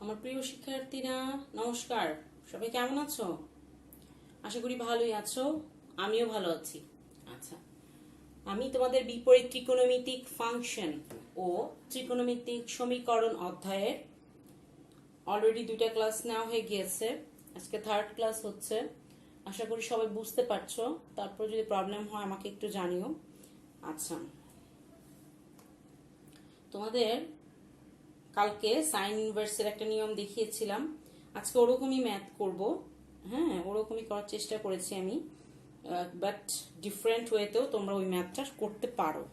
আমার প্রিয় শিক্ষার্থীরা নমস্কার। সবাই কেমন আছো? আশা করি ভালোই আছো। আমিও ভালো আছি। আচ্ছা, আমি তোমাদের বিপরীত ত্রিকোণমিতিক ফাংশন ও ত্রিকোণমিতিক সমীকরণ অধ্যায়ের অলরেডি 2টা ক্লাস নেওয়া হয়ে গিয়েছে। আজকে 3rd ক্লাস হচ্ছে। আশা করি সবাই বুঝতে পারছো। তারপর যদি প্রবলেম হয় আমাকে একটু জানিও। আচ্ছা, তোমাদের কালকে সাইন ইনভার্সের একটা নিয়ম দেখিয়েছিলাম। আজকে ওরকমই ম্যাথ করব। হ্যাঁ, ওরকমই করার চেষ্টা করেছি আমি, বাট ডিফারেন্ট ওয়েতেও তোমরা ওই ম্যাথটা করতে পারো।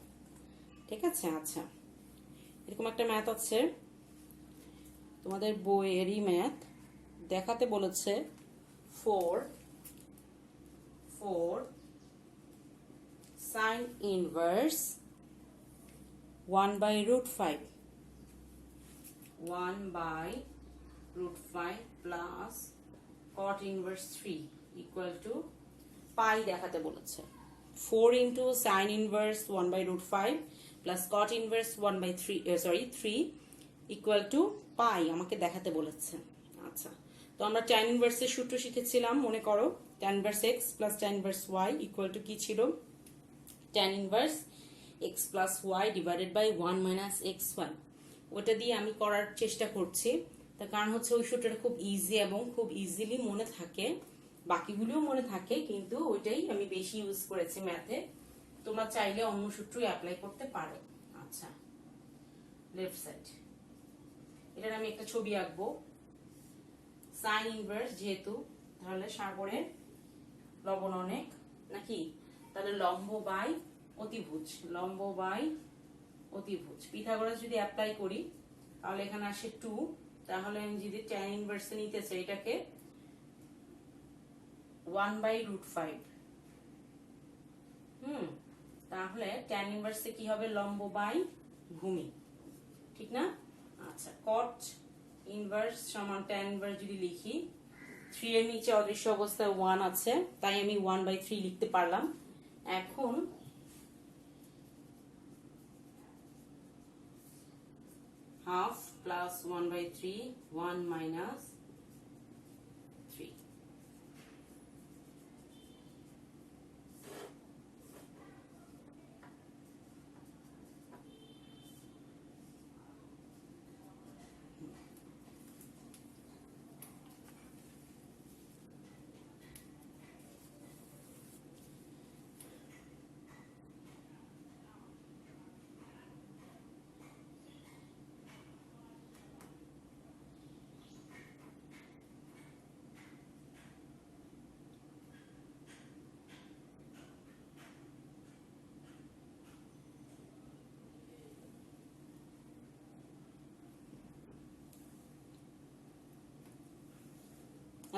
ঠিক আছে? আচ্ছা, এরকম একটা ম্যাথ আছে তোমাদের বইয়েরই ম্যাথ। দেখাতে বলেছে 4 sign inverse 1/√5 1/√5 plus cot inverse 3 equal to পাই দেখাতে বলেছে। 4 into sin inverse 1/√5 plus cot inverse 3 equal to পাই আমাকে দেখাতে বলেছে। আচ্ছা, তো আমরা tan inverse এর সূত্র শিখেছিলাম, মনে করো। tan inverse x plus tan inverse y equal to কি ছিল? tan inverse x plus y divided by 1 minus xy। ওটা দিয়ে আমি করার চেষ্টা করছি। তার কারণ হচ্ছে ওই সূত্রটা খুব ইজি এবং খুব ইজিলি মনে থাকে। বাকিগুলোও মনে থাকে, কিন্তু ওইটাই আমি বেশি ইউজ করেছি ম্যাথে। তোমরা চাইলে অন্য সূত্রই অ্যাপ্লাই করতে পারো। আচ্ছা, লেফট সাইড এটার আমি একটা ছবি আঁকবো। সাইন ইনভার্স যেহেতু, তাহলে সাগরের লবণ অনেক নাকি, তাহলে লম্ব বাই অতিভুজ, লম্ব বাই অতিভুজ। পিথাগোরাস যদি অ্যাপ্লাই করি তাহলে এখানে আসে 2। তাহলে আমি যদি tan ইনভার্স নিতে চাই এটাকে 1/√5, তাহলে tan ইনভার্সে কি হবে? লম্ব বাই ভূমি, ঠিক না? আচ্ছা, cot ইনভার্স সমান tan ইনভার্স যদি লিখি, 3 এর নিচে অদৃশ্য অবস্থায় 1 আছে, তাই আমি 1/3 লিখতে পারলাম। এখন half plus 1/3 1 minus 3।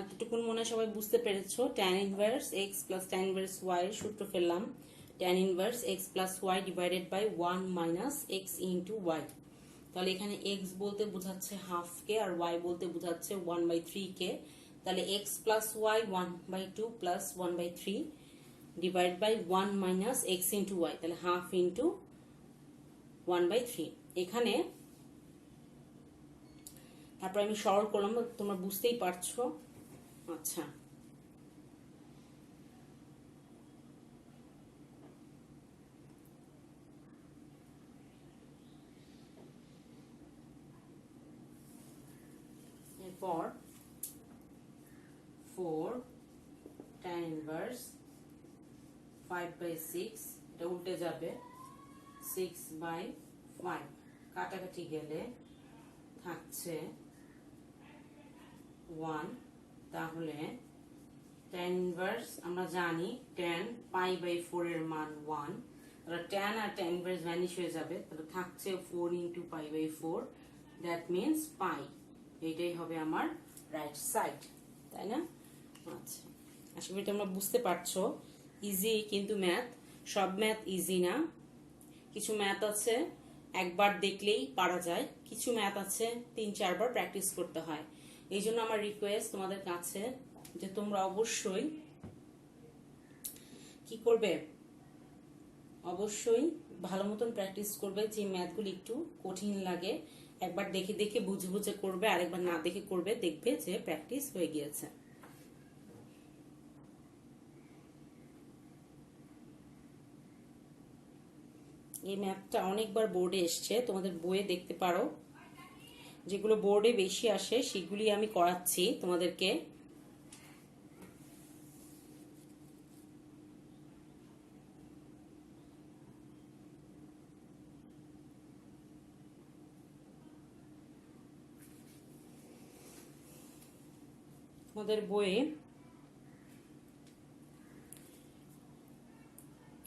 এতটুকুন মনে হয় সবাই বুঝতে পেরেছো। tan inverse x plus tan inverse y এর সূত্র ফেললাম। tan inverse x plus y divided by 1 minus x into y। তাহলে এখানে x বলতে বোঝাচ্ছে হাফ কে, আর y বলতে বোঝাচ্ছে 1/3 কে। তাহলে x plus y 1/2 plus 1/3 divide by 1 minus x into y, তাহলে হাফ ইন্টু 1/3। এখানে তারপর আমি সরল করলাম, তোমরা বুঝতেই পারছো। আচ্ছা, এরপর 4 tan ইনভার্স 5/6, এটা উল্টে যাবে 6/5, কাটাকাটি গেলে থাকছে 1। তাহলে tan ইনভার্স আমরা জানি tan π/4 এর মান 1, তাহলে tan আর tan ইনভার্স ভ্যানিশ হয়ে যাবে, তাহলে থাকছে 4 × π/4, দ্যাট মিন্স পাই। এইটাই হবে আমার রাইট সাইড, তাই না? আচ্ছা, আশা করি তোমরা বুঝতে পারছো। ইজি, কিন্তু ম্যাথ, সব ম্যাথ ইজি না। কিছু ম্যাথ আছে একবার দেখলেই পারা যায়, কিছু ম্যাথ আছে 3-4 বার প্র্যাকটিস করতে হয়। এই জন্য আমার রিকোয়েস্ট তোমাদের কাছে যে তোমরা অবশ্যই কি করবে? অবশ্যই ভালো মতন প্র্যাকটিস করবে। যে ম্যাথগুলি একটু কঠিন লাগে একবার দেখে দেখে বুঝে বুঝে করবে, আরেকবার না দেখে করবে, দেখবে যে প্র্যাকটিস হয়ে গিয়েছে। এই ম্যাথটা অনেকবার বোর্ডে এসছে, তোমাদের বইয়ে দেখতে পারো। যেগুলো বোর্ডে বেশি আসে সেগুলি আমি করাচ্ছি তোমাদেরকে। তোমাদের বইয়ে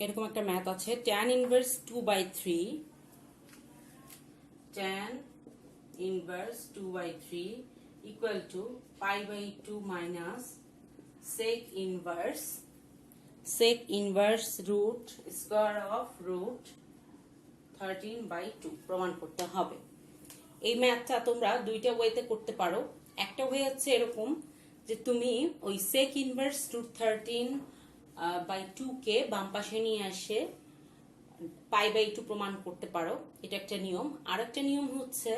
এরকম একটা ম্যাথ আছে, tan inverse 2/3, tan inverse 2/3 equal to pi/2 minus sec inverse root square of root 13/2 প্রমাণ করতে হবে। এই ম্যাথটা তোমরা দুইটা ওয়েতে করতে পারো। একটা ওয়ে হচ্ছে এরকম যে তুমি ওই sec inverse root 13/2 কে বাম পাশে নিয়ে আসে pi/2 প্রমাণ করতে পারো, এটা একটা নিয়ম। আর একটা নিয়ম হচ্ছে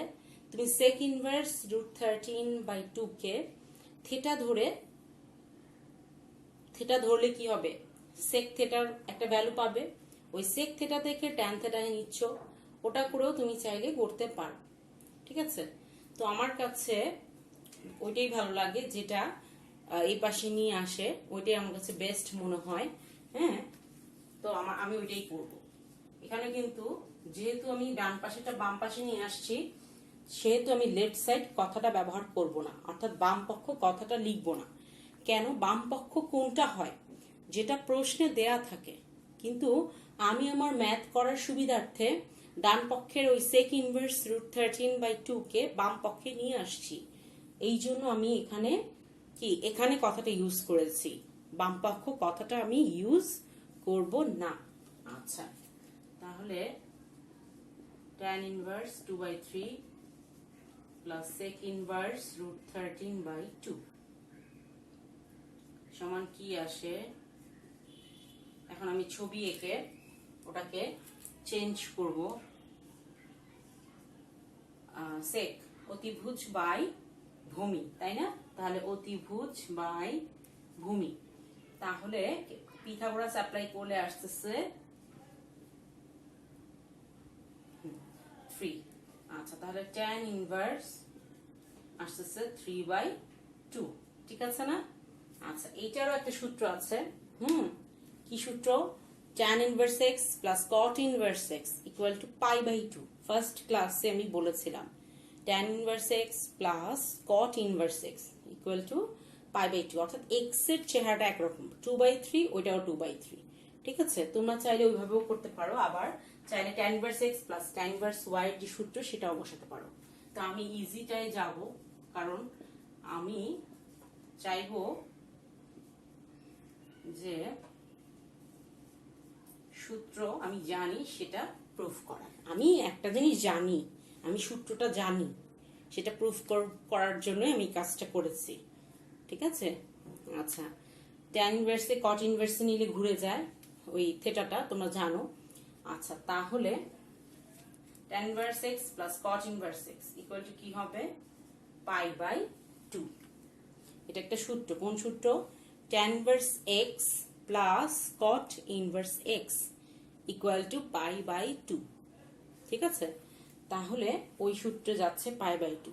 তুমি sec inverse root 13/2 কে থিটা ধরলে কি হবে, sec থিটার একটা ভ্যালু পাবে, ওই sec থিটা থেকে tan থিটা নিচ্ছ, ওটা করেও তুমি চাইলে করতে পারো। ঠিক আছে, তো আমার কাছে ওইটাই ভালো লাগে, যেটা এই পাশে নিয়ে আসে ওইটাই আমার কাছে বেস্ট মনে হয়। হ্যাঁ, তো আমি ওইটাই করব। এখানে কিন্তু যেহেতু আমি ডান পাশেটা বাম পাশে নিয়ে আসছি, সেহেতু আমি লেফট সাইড কথাটা ব্যবহার করব না, অর্থাৎ বাম পক্ষ কথাটা লিখব না। কেন, বাম পক্ষ কোনটা হয়, যেটা প্রশ্নে দেয়া থাকে, কিন্তু আমি আমার ম্যাথ করার সুবিধার্থে ডান পক্ষের ওই sec ইনভার্স root 13/2 কে বাম পক্ষে নিয়ে আসছি। এই জন্য আমি এখানে কথাটা ইউজ করেছি, বাম পক্ষ কথাটা আমি ইউজ করব না। আচ্ছা, তাহলে tan inverse 2/3 plus sec inverse root 13/2 সমান কি আসে। এখন আমি ছবি এঁকে ওটাকে চেঞ্জ করব। sec অতিভুজ বাই ভূমি, তাই না? তাহলে অতিভুজ বাই ভূমি, তাহলে পিথাগোরাস অ্যাপ্লাই করলে আসতেছে 3। আচ্ছা, তাহলে tan ইনভার্স আসতেছে 3/2। ঠিক আছে না? আচ্ছা, এইটারও একটা সূত্র আছে। কি সূত্র? tan inverse x plus cot inverse x equal to pi/2। First ক্লাসে আমি বলেছিলাম tan inverse x plus cot inverse x equal to pi/2, অর্থাৎ x এর চেহারাটা একরকম, 2/3, ওইটাও 2/3। ঠিক আছে, তোমরা চাইলে ওইভাবেও করতে পারো, আবার চাইলে tan inverse x plus tan inverse y এর যে সূত্র সেটাও বসাতে পারো। তো আমি ইজিটাই যাব, কারণ আমি চাইবো যে সূত্র আমি জানি সেটা প্রুফ করার। আমি একটা জিনিস জানি, আমি সূত্রটা জানি, সেটা প্রুফ করার জন্য আমি কাজটা করেছি। ঠিক আছে, আচ্ছা, tan ইনভার্সে cot ইনভার্সে নিলে ঘুরে যায় ওই থেটাটা, তোমরা জানো। আচ্ছা, তাহলে tan inverse x plus cot inverse x equal to কি হবে, pi/2। এটা একটা সূত্র। কোন সূত্র? tan inverse x plus cot inverse x equal to pi/2। ঠিক আছে, তাহলে ওই সূত্রে যাচ্ছে pi/2।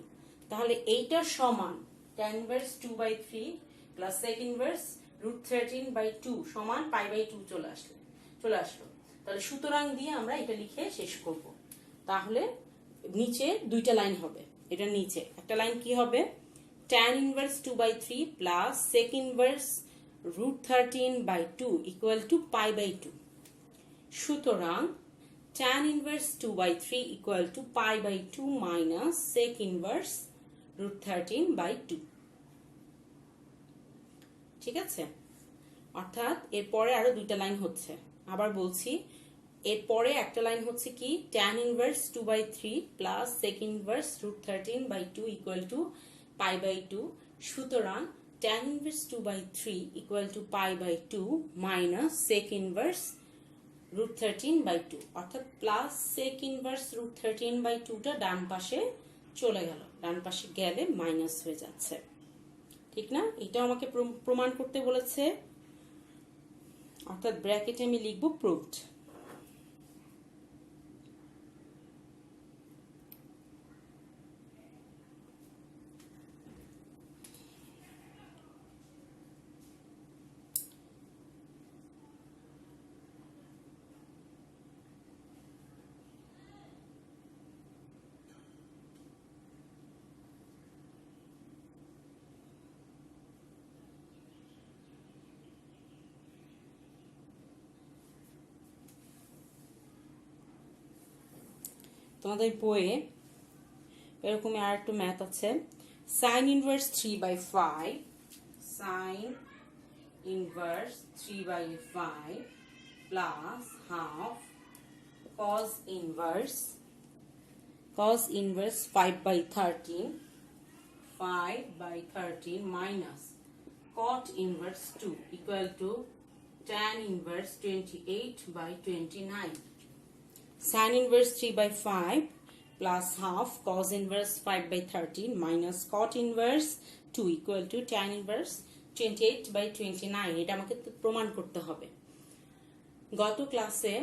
তাহলে এইটার সমান tan inverse 2/3 plus sec inverse root 13/2 সমান pi/2 চলে আসলো। তাহলে সুতরাং দিয়ে আমরা এটা লিখে শেষ করব। তাহলে নিচে দুইটা লাইন হবে, এটা নিচে একটা লাইন কি হবে, tan inverse 2/3 plus sec inverse root 13/2 equal to pi/2। সুতরাং tan inverse 2/3 equal to pi/2 minus sec inverse root 13/2। ঠিক আছে, অর্থাৎ এরপরে আরো দুইটা লাইন হচ্ছে। আবার বলছি, এরপরে একটা লাইন হচ্ছে কি, tan inverse 2/3 plus sec inverse root 13/2 equal to pi/2। সুতরাং tan inverse 2/3 equal to pi/2 minus sec inverse √13/2 অর্থাৎ প্লাস সেক ইনভার্স √13/2টা ডান পাশে চলে গেল, ডান পাশে গেলে মাইনাস হয়ে যাচ্ছে, ঠিক না? এটা আমাকে প্রমাণ করতে বলেছে, অর্থাৎ ব্র্যাকেটে আমি লিখব প্রুভড। তোমাদের বইয়ে এরকম আর একটু ম্যাথ আছে, sign inverse 3/5, sign inverse 3/5 plus half cos inverse 5/13 minus cot inverse 2 equal to tan inverse 28/29. Sin inverse 3/5 plus half cos inverse 5/13 minus cot inverse 2 equal to tan inverse 28/29. এটা আমাকে প্রমাণ করতে হবে। গত ক্লাসে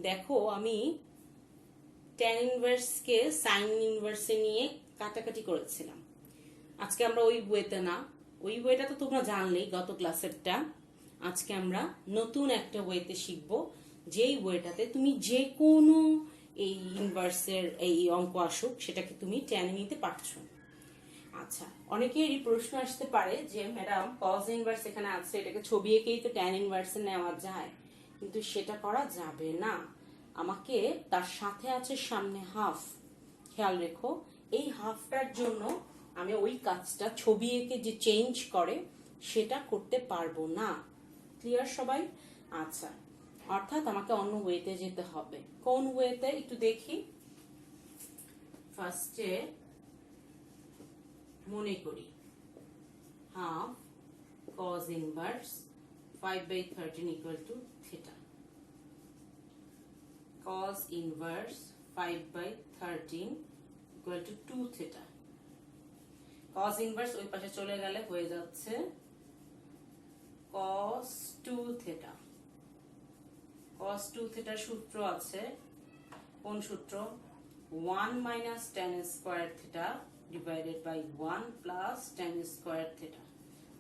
দেখো আমি tan inverse কে sin inverse এ নিয়ে কাটাকাটি করেছিলাম। আজকে আমরা ওই বইতে না, ওই বইটা তো তোমরা জানলেই গত ক্লাসেরটা। আজকে আমরা নতুন একটা বইতে শিখব, যেই বইটাতে তুমি যে কোনো এই ইনভার্সের এই অঙ্ক আসুক সেটাকে তুমি টেনে নিতে পারছো। আচ্ছা, অনেকেরই প্রশ্ন আসতে পারে যে ম্যাডাম cos ইনভার্স এখানে আছে, এটাকে ছবি এঁকেই তো tan ইনভার্সে নেওয়া যায়, কিন্তু সেটা করা যাবে না। আমাকে তার সাথে আছে সামনে হাফ, খেয়াল রেখো এই হাফটার জন্য আমি ওই কাজটা ছবি এঁকে যে চেঞ্জ করে সেটা করতে পারবো না। ক্লিয়ার সবাই? আচ্ছা, অর্থাৎ আমাকে অন্য ওয়েতে যেতে হবে। কোন ওয়েতে একটু দেখি। ফার্স্টে মনে করি half cos inverse 5/13 equal to theta, cos inverse 5/13 equal to 2 theta. cos inverse ওই পাশে চলে গেলে হয়ে যাচ্ছে cos 2 theta. cos 2 theta সূত্র আছে, কোন সূত্র? 1 minus tan square theta divided by 1 plus tan square theta.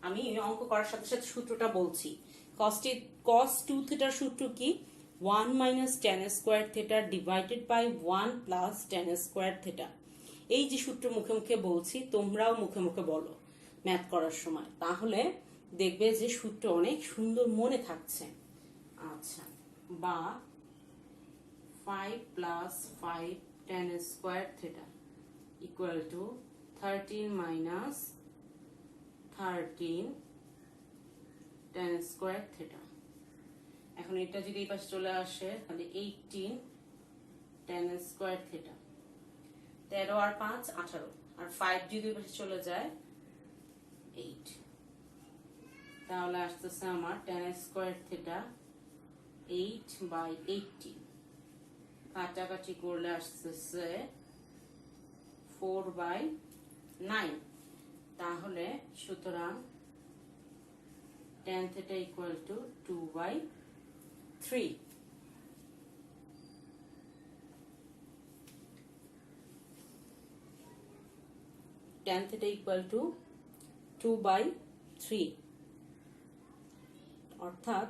আমি অঙ্ক করার সাথে সাথে সূত্রটা বলছি। cos 2 theta সূত্র কি? 1 minus tan square theta divided by 1 plus tan square theta. এই যে সূত্র মুখে মুখে বলছি, তোমরাও মুখে মুখে বলো ম্যাথ করার সময়, তাহলে দেখবে যে সূত্র অনেক সুন্দর মনে থাকছে। আচ্ছা, বা 5 plus 5 tan square theta equal to 13 minus 13 tan square theta. এখন এটা যদি এই পাশে চলে আসে তাহলে 18 tan square theta, 13 আর 5 18, আর 5 যদি এই পাশে চলে যায় 8, তাহলে আসতেছে আমার tan square theta 8/18, কাটাকাটি করলে আসতেছে 4/9, তাহলে সুতরাং tan theta equal to 2/3. tan theta equal to 2/3, অর্থাৎ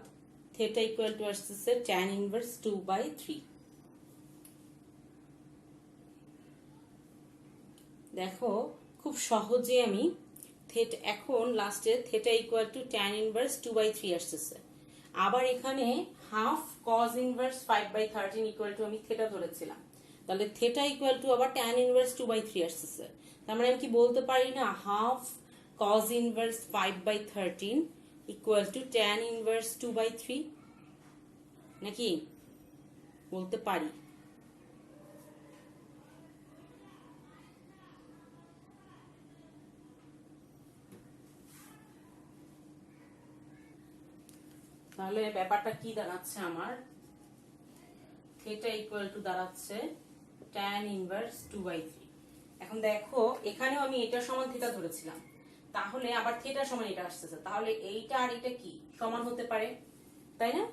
theta equal to আসতেছে tan inverse 2/3. দেখো খুব সহজে আমি এখন লাস্টে theta equal to tan inverse 2/3 আসতেছে। আবার এখানে half cos inverse 5/13 equal to আমি theta ধরেছিলাম, তাহলে theta equal to আবার tan inverse 2/3 আসতেছে। তার মানে আমি কি বলতে পারি না half cos inverse 5/13 equal to tan inverse 2/3? নাকি বলতে পারি? তাহলে ব্যাপারটা কি দাঁড়াচ্ছে আমার? থিটা ইকুয়াল টু দাঁড়াচ্ছে tan ইনভার্স 2/3। এখন দেখো এখানেও আমি এটা সমান থিটা ধরেছিলাম, তাহলে আবার থিটা সমান এটা আসতেছে, তাহলে এইটা আর এটা কি সমান হতে পারে, তাই না?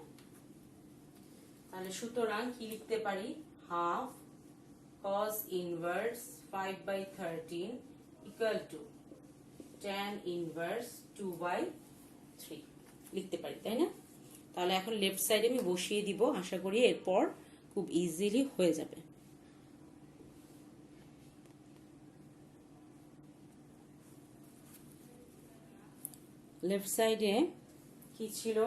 তাহলে সুতরাং কি লিখতে পারি, half cos inverse 5/13 equal to tan inverse 2/3 লিখতে পারি, তাই না? তাহলে এখন লেফট সাইডে আমি বসিয়ে দিব, আশা করি এরপর খুব ইজিলি হয়ে যাবে। লেফট সাইডে কি ছিল,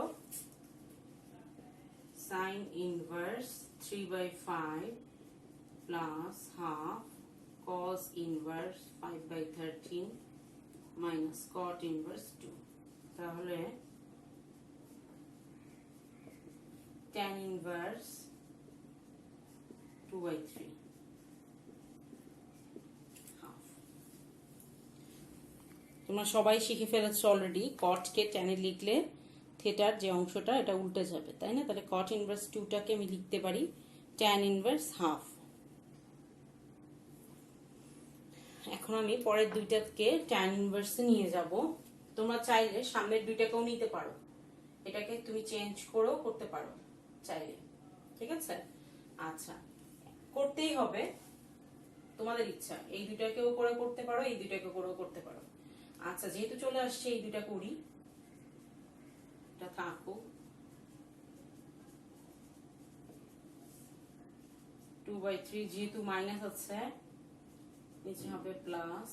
sin inverse 3/5 plus half cos inverse 5/13 minus cot inverse 2, তাহলে tan ইনভার্স 2/3 হাফ। তোমরা সবাই শিখে ফেলেছো অলরেডি, cot কে tan এ লিখলে থিটার যে অংশটা এটা উল্টে যাবে, তাই না? তাহলে cot ইনভার্স 2 টাকে আমি লিখতে পারি tan ইনভার্স হাফ। এখন আমি পরের দুইটাকে tan ইনভার্সে নিয়ে যাব। তোমরা চাইলে সামনের দুইটাকেও নিতে পারো, এটাকে তুমি চেঞ্জ করেও করতে পারো চাইলে, ঠিক আছে? আচ্ছা, করতেই হবে তোমাদের ইচ্ছা, এই দুইটাকেও করে করতে পারো, এই দুইটাকে করেও করতে পারো। আচ্ছা, যেহেতু চলে আসছে এই দুইটা করি, এটা থাকুক। 2/3 যেহেতু মাইনাস আছে নিচে হবে প্লাস।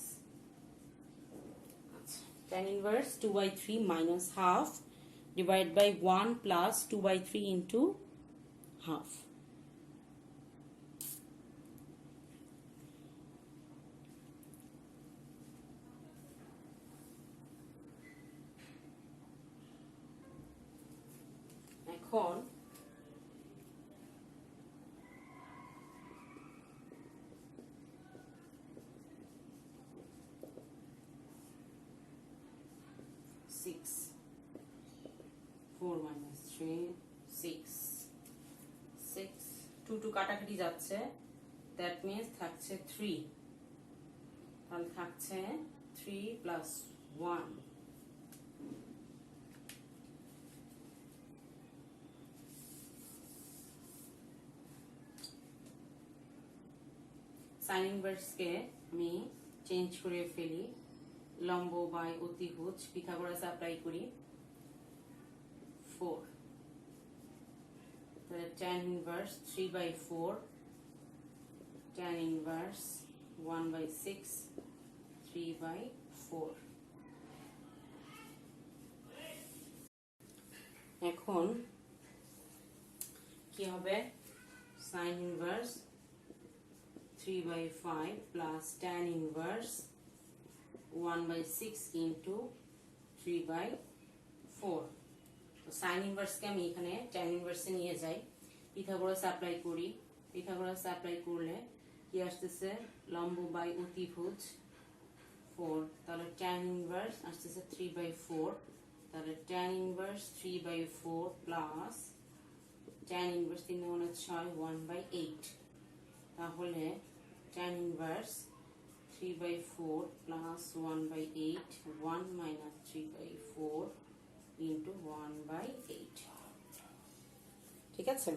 আচ্ছা, tan inverse 2/3 minus half divide by 1 plus 2/3 into half. এখন কাটাকাটি যাচ্ছে, দ্যাট মিন্স থাকছে 3, তাহলে থাকছে 3 প্লাস 1। সাইন ইনভার্সকে আমি চেঞ্জ করে ফেলি, লম্ব বাই অতিভুজ পিথাগোরাস অ্যাপ্লাই করি, 4, তাহলে tan ইনভার্স 3/4 tan ইনভার্স 1/6 3/4। এখন কি হবে, sin inverse 3/5 plus tan inverse 1/6 into 3/4। Sine ইনভার্সকে আমি এখানে tan ইনভার্সে নিয়ে যাই, পিথাগোরাস অ্যাপ্লাই করি, পিথাগোরাস অ্যাপ্লাই করলে কি আসতেছে, লম্ব বাই অতিভুজ 4, তাহলে tan ইনভার্স আসতেছে 3/4, তাহলে tan inverse 3/4 plus tan inverse 3 গুণে 6 1/8, তাহলে tan inverse 3/4 plus 1/8 1 minus 3/4 into 1/8, ঠিক আছে?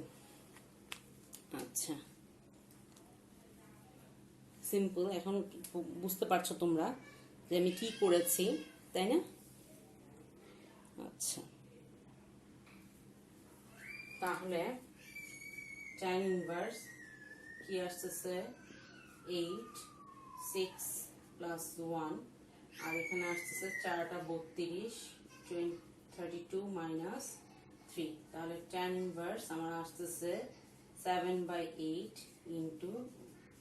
আচ্ছা, সিম্পল। এখন বুঝতে পারছো তোমরা যে আমি কি করেছি, তাই না? আচ্ছা, তাহলে tan ইনভার্স কি আসতেছে 8 6 প্লাস 1, আর এখানে আসতেছে 4টা 32 32 মাইনাস 3, তাহলে tan ইনভার্স আমার আসতেছে 7/8 ইন্টু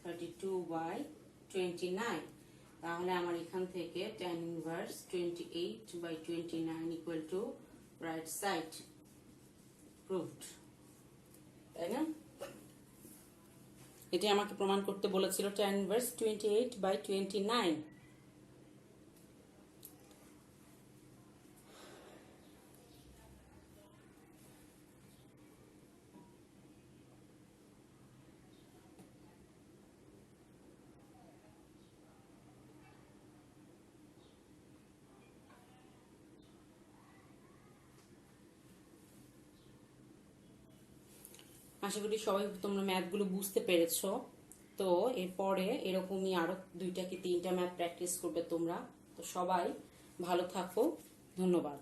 32/29, তাহলে আমার এখান থেকে tan inverse 28/29 equal to right side, proved, তাই না? এটি আমাকে প্রমাণ করতে বলেছিল tan ইনভার্স 28/29। আশা করি সবাই তোমরা ম্যাথগুলো বুঝতে পেরেছো। তো এরপরে এরকমই আরো 2টা কি 3টা ম্যাথ প্র্যাকটিস করবে তোমরা। তো সবাই ভালো থাকো, ধন্যবাদ।